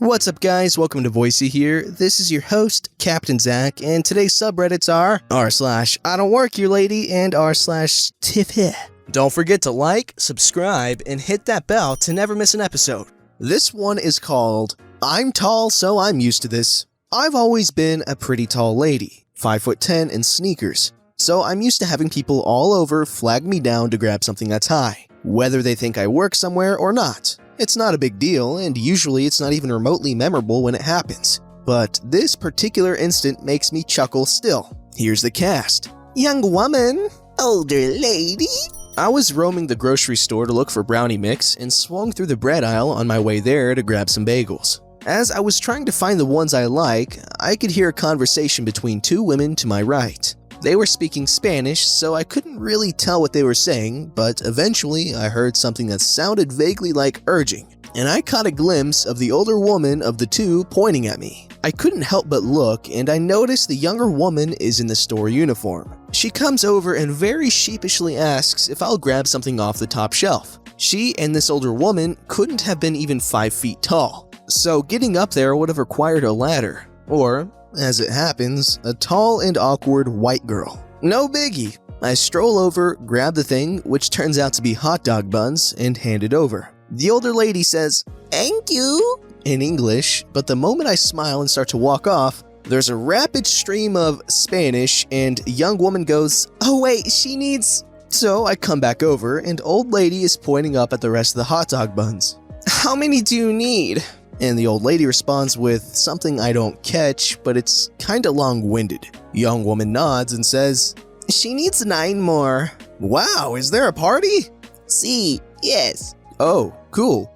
What's up guys, welcome to Voicey here. This is your host, Captain Zach, and today's subreddits are r/IDontWorkHereLady and r/TifHe. Don't forget to like, subscribe, and hit that bell to never miss an episode. This one is called, I'm tall so I'm used to this. I've always been a pretty tall lady, 5'10" in sneakers, so I'm used to having people all over flag me down to grab something that's high, whether they think I work somewhere or not. It's not a big deal, and usually it's not even remotely memorable when it happens. But this particular instant makes me chuckle still. Here's the cast. Young woman. Older lady. I was roaming the grocery store to look for brownie mix and swung through the bread aisle on my way there to grab some bagels. As I was trying to find the ones I like, I could hear a conversation between two women to my right. They were speaking Spanish, so I couldn't really tell what they were saying, but eventually I heard something that sounded vaguely like urging, and I caught a glimpse of the older woman of the two pointing at me. I couldn't help but look, and I noticed the younger woman is in the store uniform. She comes over and very sheepishly asks if I'll grab something off the top shelf. She and this older woman couldn't have been even 5 feet tall, so getting up there would have required a ladder, or, as it happens, a tall and awkward white girl. No biggie. I stroll over, grab the thing, which turns out to be hot dog buns, and hand it over. The older lady says, "Thank you," in English, but the moment I smile and start to walk off, there's a rapid stream of Spanish, and a young woman goes, "Oh wait, she needs..." So I come back over, and old lady is pointing up at the rest of the hot dog buns. "How many do you need?" And the old lady responds with something I don't catch, but it's kinda long-winded. Young woman nods and says, "She needs 9 more. Wow, is there a party? Sí, yes. Oh, cool.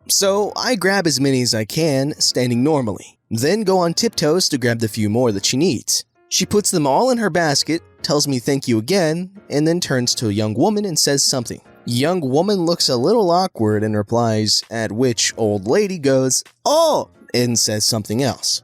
So I grab as many as I can, standing normally, then go on tiptoes to grab the few more that she needs. She puts them all in her basket, tells me thank you again, and then turns to a young woman and says something. Young woman looks a little awkward and replies, at which old lady goes, "Oh," and says something else.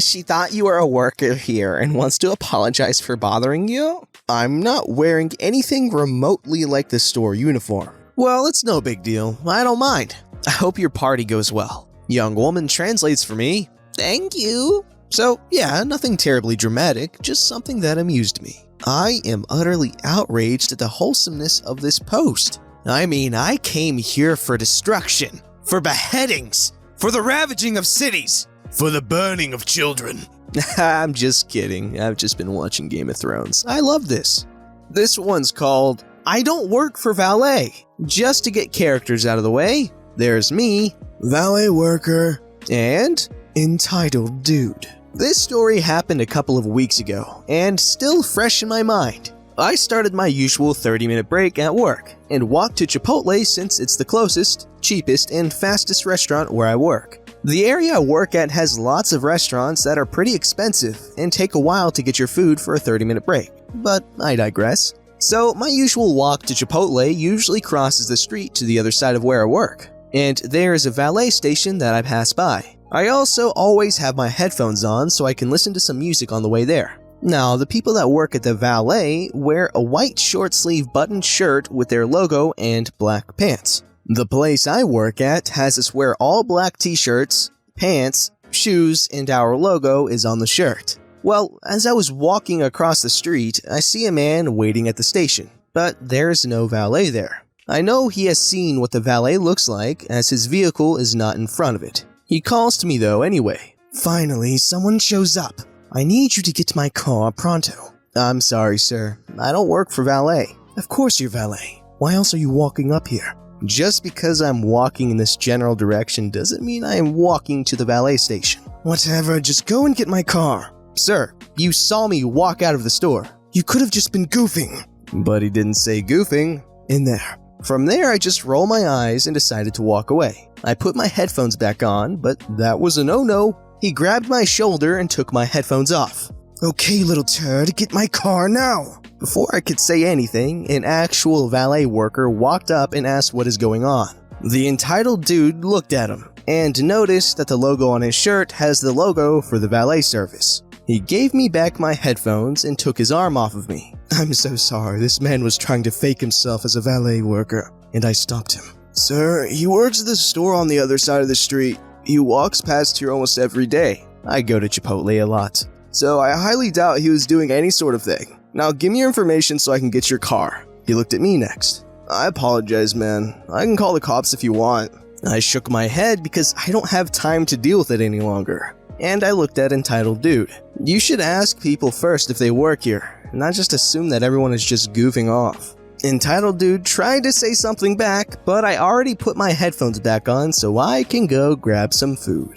She thought you were a worker here and wants to apologize for bothering you? I'm not wearing anything remotely like the store uniform. Well, it's no big deal. I don't mind. I hope your party goes well. Young woman translates for me. Thank you. So yeah, nothing terribly dramatic, just something that amused me. I am utterly outraged at the wholesomeness of this post. I mean, I came here for destruction, for beheadings, for the ravaging of cities, for the burning of children. I'm just kidding. I've just been watching Game of Thrones. I love this. This one's called, I Don't Work for Valet. Just to get characters out of the way, there's me, Valet worker, and entitled dude. This story happened a couple of weeks ago, and still fresh in my mind. I started my usual 30-minute break at work, and walked to Chipotle since it's the closest, cheapest, and fastest restaurant where I work. The area I work at has lots of restaurants that are pretty expensive, and take a while to get your food for a 30-minute break, but I digress. So my usual walk to Chipotle usually crosses the street to the other side of where I work, and there is a valet station that I pass by. I also always have my headphones on so I can listen to some music on the way there. Now, the people that work at the valet wear a white short-sleeve buttoned shirt with their logo and black pants. The place I work at has us wear all black t-shirts, pants, shoes, and our logo is on the shirt. Well, as I was walking across the street, I see a man waiting at the station, but there's no valet there. I know he has seen what the valet looks like as his vehicle is not in front of it. He calls to me though anyway. Finally, someone shows up. I need you to get to my car pronto. I'm sorry, sir. I don't work for valet. Of course you're valet. Why else are you walking up here? Just because I'm walking in this general direction doesn't mean I am walking to the valet station. Whatever, just go and get my car. Sir, you saw me walk out of the store. You could have just been goofing. But he didn't say goofing. In there. From there, I just rolled my eyes and decided to walk away. I put my headphones back on, but that was a no-no. He grabbed my shoulder and took my headphones off. Okay, little turd, get my car now. Before I could say anything, an actual valet worker walked up and asked what is going on. The entitled dude looked at him and noticed that the logo on his shirt has the logo for the valet service. He gave me back my headphones and took his arm off of me. I'm so sorry, this man was trying to fake himself as a valet worker, and I stopped him. Sir, he works at the store on the other side of the street. He walks past here almost every day. I go to Chipotle a lot. So I highly doubt he was doing any sort of thing. Now give me your information so I can get your car. He looked at me next. I apologize, man. I can call the cops if you want. I shook my head because I don't have time to deal with it any longer. And I looked at entitled dude. You should ask people first if they work here, not just assume that everyone is just goofing off. Entitled dude tried to say something back, but I already put my headphones back on so I can go grab some food.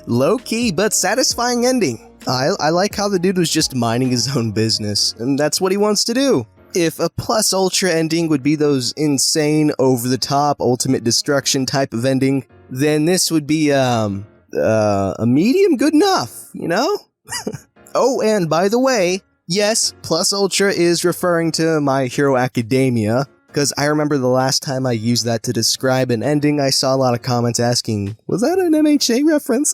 Low-key but satisfying ending. I like how the dude was just minding his own business, and that's what he wants to do. If a plus ultra ending would be those insane, over-the-top, ultimate destruction type of ending, then this would be, a medium good enough, you know? Oh, and by the way, yes, plus ultra is referring to My Hero Academia, because I remember the last time I used that to describe an ending, I saw a lot of comments asking, was that an MHA reference?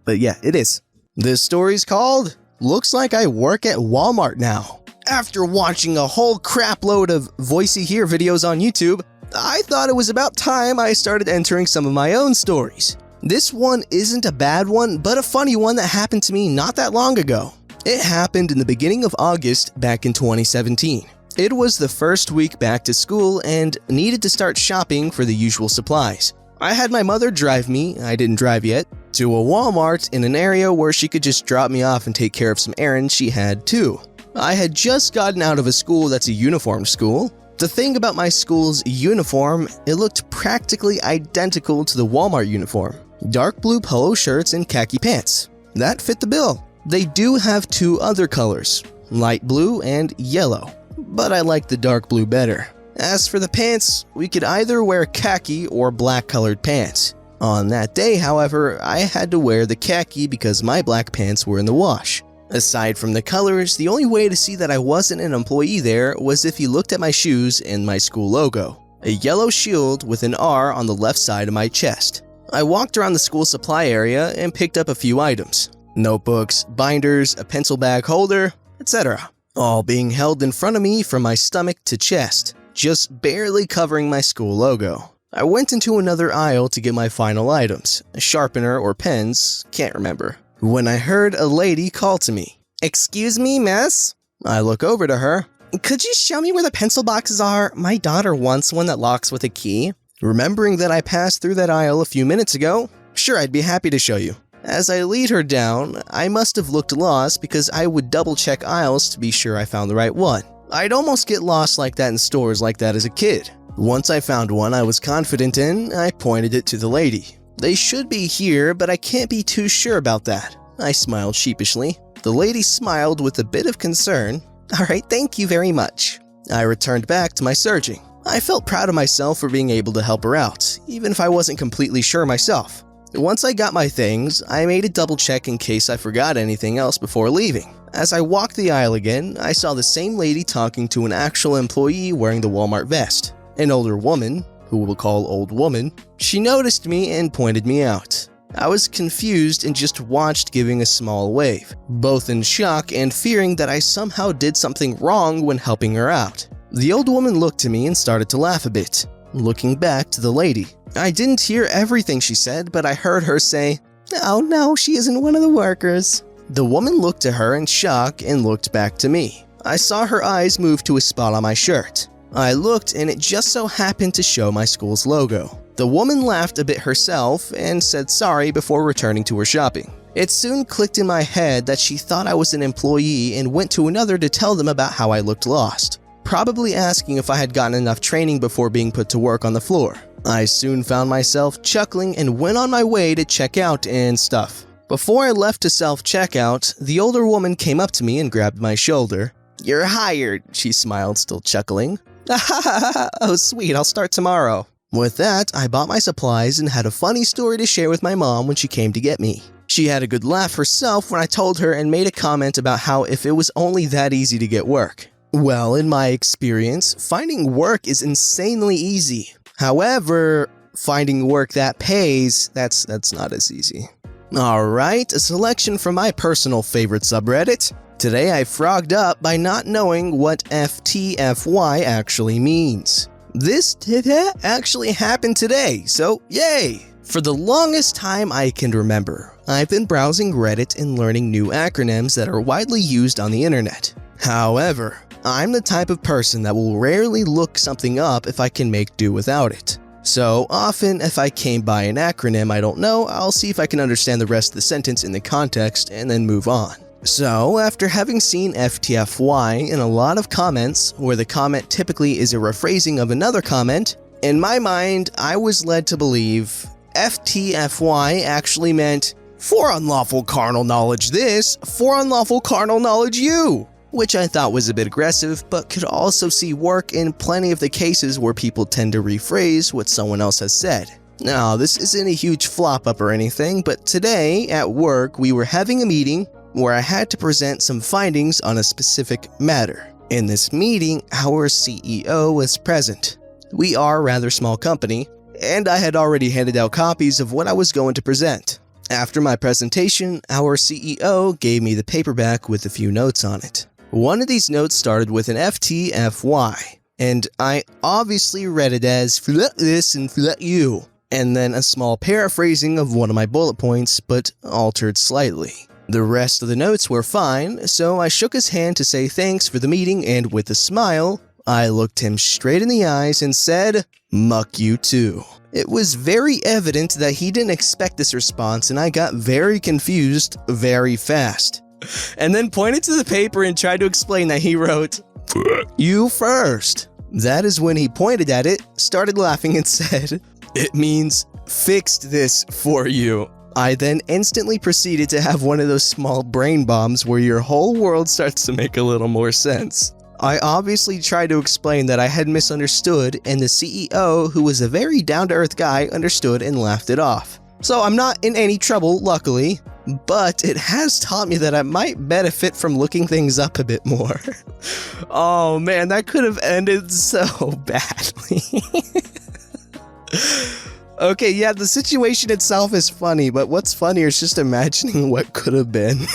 But yeah, it is. This story's called, Looks Like I Work at Walmart Now. After watching a whole crap load of VoiceyHere videos on YouTube, I thought it was about time I started entering some of my own stories. This one isn't a bad one, but a funny one that happened to me not that long ago. It happened in the beginning of August back in 2017. It was the first week back to school and needed to start shopping for the usual supplies. I had my mother drive me, I didn't drive yet, to a Walmart in an area where she could just drop me off and take care of some errands she had too. I had just gotten out of a school that's a uniform school. The thing about my school's uniform, it looked practically identical to the Walmart uniform. Dark blue polo shirts and khaki pants. That fit the bill. They do have two other colors, light blue and yellow, but I like the dark blue better. As for the pants, we could either wear khaki or black colored pants. On that day, however, I had to wear the khaki because my black pants were in the wash. Aside from the colors, the only way to see that I wasn't an employee there was if you looked at my shoes and my school logo. A yellow shield with an R on the left side of my chest. I walked around the school supply area and picked up a few items. Notebooks, binders, a pencil bag holder, etc. All being held in front of me from my stomach to chest, just barely covering my school logo. I went into another aisle to get my final items, a sharpener or pens, can't remember, when I heard a lady call to me. "Excuse me, miss?" I look over to her. "Could you show me where the pencil boxes are? My daughter wants one that locks with a key." Remembering that I passed through that aisle a few minutes ago, sure, I'd be happy to show you. As I lead her down, I must have looked lost because I would double check aisles to be sure I found the right one. I'd almost get lost like that in stores like that as a kid. Once I found one I was confident in, I pointed it to the lady. "They should be here, but I can't be too sure about that." I smiled sheepishly. The lady smiled with a bit of concern. "Alright, thank you very much." I returned back to my searching. I felt proud of myself for being able to help her out, even if I wasn't completely sure myself. Once I got my things, I made a double check in case I forgot anything else before leaving. As I walked the aisle again, I saw the same lady talking to an actual employee wearing the Walmart vest. An older woman, who we'll call old woman. She noticed me and pointed me out. I was confused and just watched, giving a small wave, both in shock and fearing that I somehow did something wrong when helping her out. The old woman looked at me and started to laugh a bit, looking back to the lady. I didn't hear everything she said, but I heard her say, "Oh no, she isn't one of the workers." The woman looked at her in shock and looked back to me. I saw her eyes move to a spot on my shirt. I looked and it just so happened to show my school's logo. The woman laughed a bit herself and said sorry before returning to her shopping. It soon clicked in my head that she thought I was an employee and went to another to tell them about how I looked lost, probably asking if I had gotten enough training before being put to work on the floor. I soon found myself chuckling and went on my way to check out and stuff. Before I left to self-checkout, the older woman came up to me and grabbed my shoulder. "You're hired," she smiled, still chuckling. "Oh sweet, I'll start tomorrow." With that, I bought my supplies and had a funny story to share with my mom when she came to get me. She had a good laugh herself when I told her and made a comment about how if it was only that easy to get work. Well, in my experience, finding work is insanely easy. However, finding work that pays, that's not as easy. Alright, a selection from my personal favorite subreddit. Today I frogged up by not knowing what FTFY actually means. This actually happened today, so yay! For the longest time I can remember, I've been browsing Reddit and learning new acronyms that are widely used on the internet. However, I'm the type of person that will rarely look something up if I can make do without it. So often, if I came by an acronym I don't know, I'll see if I can understand the rest of the sentence in the context and then move on. So, after having seen FTFY in a lot of comments, where the comment typically is a rephrasing of another comment, in my mind, I was led to believe FTFY actually meant for unlawful carnal knowledge this, for unlawful carnal knowledge you, which I thought was a bit aggressive, but could also see work in plenty of the cases where people tend to rephrase what someone else has said. Now, this isn't a huge flop up or anything, but today at work we were having a meeting where I had to present some findings on a specific matter. In this meeting, our CEO was present. We are a rather small company, and I had already handed out copies of what I was going to present. After my presentation, our CEO gave me the paperback with a few notes on it. One of these notes started with an FTFY, and I obviously read it as "flut this and flut you," and then a small paraphrasing of one of my bullet points, but altered slightly. The rest of the notes were fine, so I shook his hand to say thanks for the meeting, and with a smile, I looked him straight in the eyes and said, "Muck you too." It was very evident that he didn't expect this response, and I got very confused very fast. And then pointed to the paper and tried to explain that he wrote, "You first." That is when he pointed at it, started laughing and said, "It means fixed this for you." I then instantly proceeded to have one of those small brain bombs where your whole world starts to make a little more sense. I obviously tried to explain that I had misunderstood, and the CEO, who was a very down-to-earth guy, understood and laughed it off. So I'm not in any trouble, luckily, but it has taught me that I might benefit from looking things up a bit more. Oh man, that could have ended so badly. Okay, yeah, the situation itself is funny, but what's funnier is just imagining what could have been.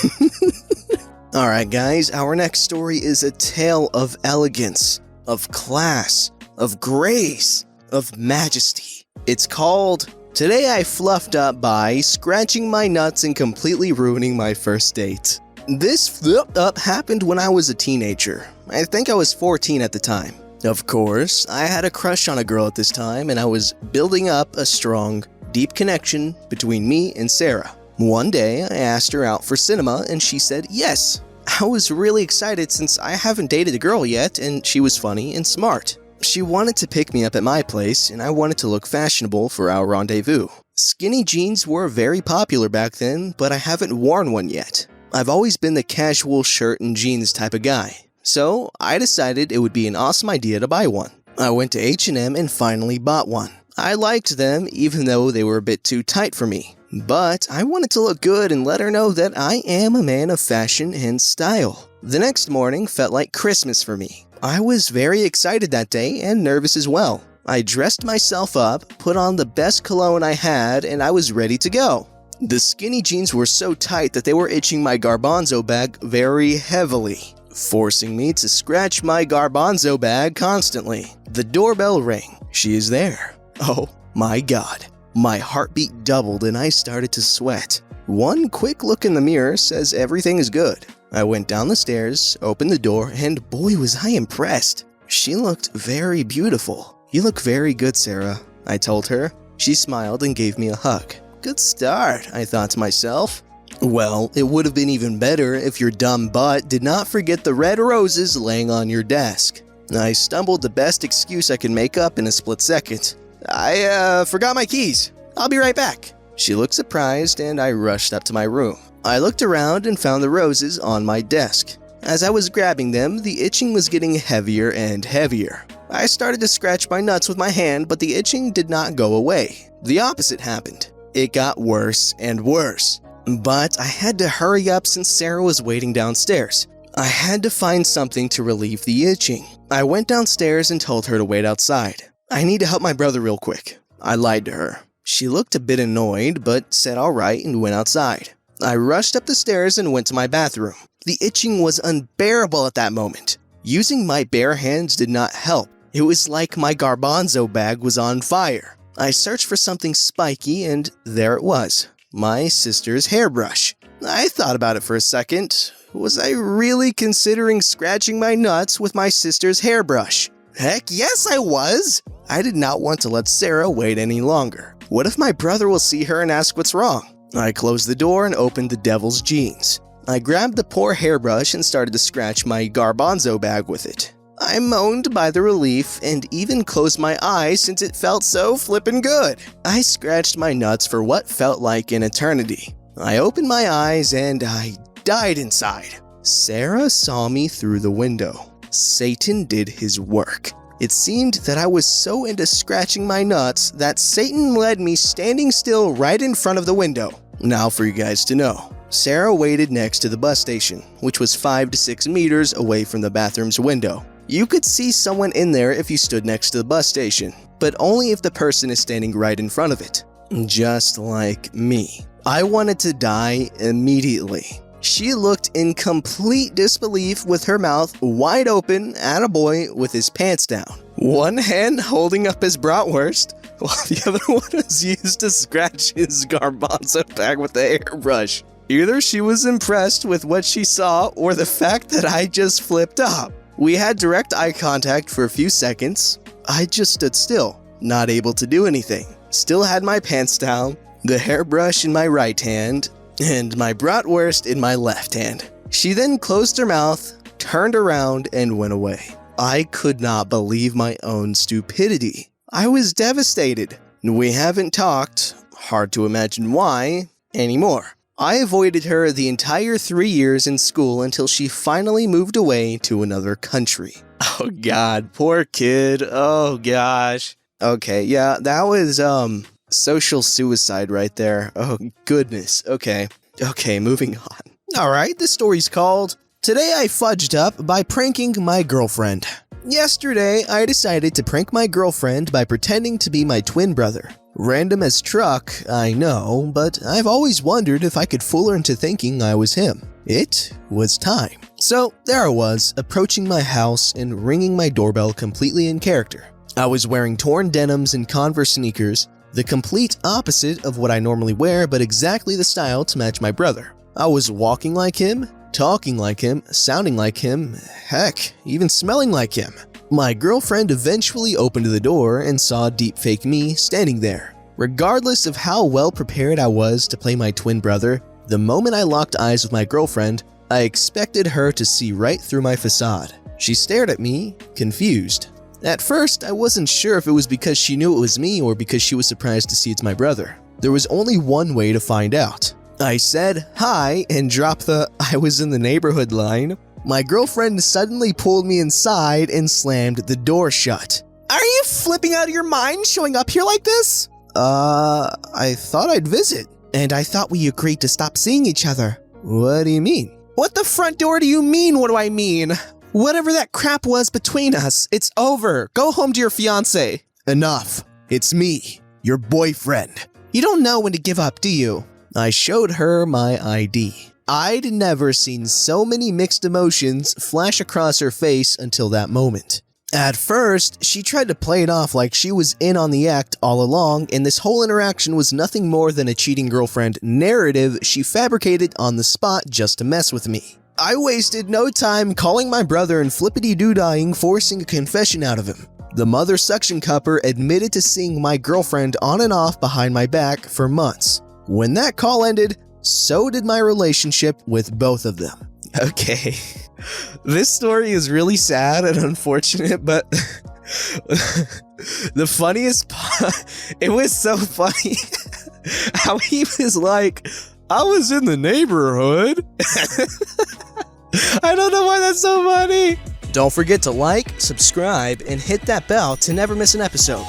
Alright guys, our next story is a tale of elegance, of class, of grace, of majesty. It's called "Today I Fluffed Up by Scratching My Nuts and Completely Ruining My First Date." This fluffed up happened when I was a teenager. I think I was 14 at the time. Of course, I had a crush on a girl at this time, and I was building up a strong, deep connection between me and Sarah. One day, I asked her out for cinema, and she said yes. I was really excited since I haven't dated a girl yet, and she was funny and smart. She wanted to pick me up at my place, and I wanted to look fashionable for our rendezvous. Skinny jeans were very popular back then, but I haven't worn one yet. I've always been the casual shirt and jeans type of guy, so I decided it would be an awesome idea to buy one. I went to H&M and finally bought one. I liked them even though they were a bit too tight for me, but I wanted to look good and let her know that I am a man of fashion and style. The next morning felt like Christmas for me. I was very excited that day and nervous as well. I dressed myself up, put on the best cologne I had, and I was ready to go. The skinny jeans were so tight that they were itching my garbanzo bag very heavily, forcing me to scratch my garbanzo bag constantly. The doorbell rang. She is there. Oh my god. My heartbeat doubled and I started to sweat. One quick look in the mirror says everything is good. I went down the stairs, opened the door, and boy was I impressed. She looked very beautiful. "You look very good, Sarah," I told her. She smiled and gave me a hug. Good start, I thought to myself. Well, it would have been even better if your dumb butt did not forget the red roses laying on your desk. I stumbled the best excuse I could make up in a split second. I forgot my keys. I'll be right back." She looked surprised and I rushed up to my room. I looked around and found the roses on my desk. As I was grabbing them, the itching was getting heavier and heavier. I started to scratch my nuts with my hand, but the itching did not go away. The opposite happened. It got worse and worse. But I had to hurry up since Sarah was waiting downstairs. I had to find something to relieve the itching. I went downstairs and told her to wait outside. "I need to help my brother real quick." I lied to her. She looked a bit annoyed, but said alright and went outside. I rushed up the stairs and went to my bathroom. The itching was unbearable at that moment. Using my bare hands did not help. It was like my garbanzo bag was on fire. I searched for something spiky and there it was, my sister's hairbrush. I thought about it for a second. Was I really considering scratching my nuts with my sister's hairbrush? Heck yes, I was! I did not want to let Sarah wait any longer. What if my brother will see her and ask what's wrong? I closed the door and opened the devil's jeans. I grabbed the poor hairbrush and started to scratch my garbanzo bag with it. I moaned by the relief and even closed my eyes since it felt so flippin' good. I scratched my nuts for what felt like an eternity. I opened my eyes and I died inside. Sarah saw me through the window. Satan did his work. It seemed that I was so into scratching my nuts that Satan led me standing still right in front of the window. Now for you guys to know. Sarah waited next to the bus station, which was 5 to 6 meters away from the bathroom's window. You could see someone in there if you stood next to the bus station, but only if the person is standing right in front of it. Just like me. I wanted to die immediately. She looked in complete disbelief with her mouth wide open at a boy with his pants down. One hand holding up his bratwurst, while the other one was used to scratch his garbanzo bag with the hairbrush. Either she was impressed with what she saw or the fact that I just flipped up. We had direct eye contact for a few seconds. I just stood still, not able to do anything. Still had my pants down, the hairbrush in my right hand, and my bratwurst in my left hand. She then closed her mouth, turned around, and went away. I could not believe my own stupidity. I was devastated. We haven't talked, hard to imagine why, anymore. I avoided her the entire 3 years in school until she finally moved away to another country. Oh god, poor kid. Oh gosh. Okay, yeah, that was, social suicide right there. Oh, goodness. Okay, moving on. Alright, this story's called Today I Fudged Up by Pranking My Girlfriend. Yesterday, I decided to prank my girlfriend by pretending to be my twin brother. Random as truck, I know, but I've always wondered if I could fool her into thinking I was him. It was time. So, there I was, approaching my house and ringing my doorbell completely in character. I was wearing torn denims and Converse sneakers, the complete opposite of what I normally wear, but exactly the style to match my brother. I was walking like him, talking like him, sounding like him, heck, even smelling like him. My girlfriend eventually opened the door and saw deepfake me standing there. Regardless of how well prepared I was to play my twin brother, the moment I locked eyes with my girlfriend, I expected her to see right through my facade. She stared at me, confused. At first, I wasn't sure if it was because she knew it was me or because she was surprised to see it's my brother. There was only one way to find out. I said hi and dropped the "I was in the neighborhood" line. My girlfriend suddenly pulled me inside and slammed the door shut. Are you flipping out of your mind showing up here like this? I thought I'd visit. And I thought we agreed to stop seeing each other. What do you mean? What the front door do you mean? What do I mean? Whatever that crap was between us, it's over. Go home to your fiancé. Enough. It's me, your boyfriend. You don't know when to give up, do you? I showed her my ID. I'd never seen so many mixed emotions flash across her face until that moment. At first, she tried to play it off like she was in on the act all along, and this whole interaction was nothing more than a cheating girlfriend narrative she fabricated on the spot just to mess with me. I wasted no time calling my brother and flippity-doo-dying forcing a confession out of him. The mother suction cupper admitted to seeing my girlfriend on and off behind my back for months. When that call ended, so did my relationship with both of them. Okay, this story is really sad and unfortunate, but the funniest part, it was so funny how he was like, I was in the neighborhood. I don't know why that's so funny. Don't forget to like, subscribe, and hit that bell to never miss an episode.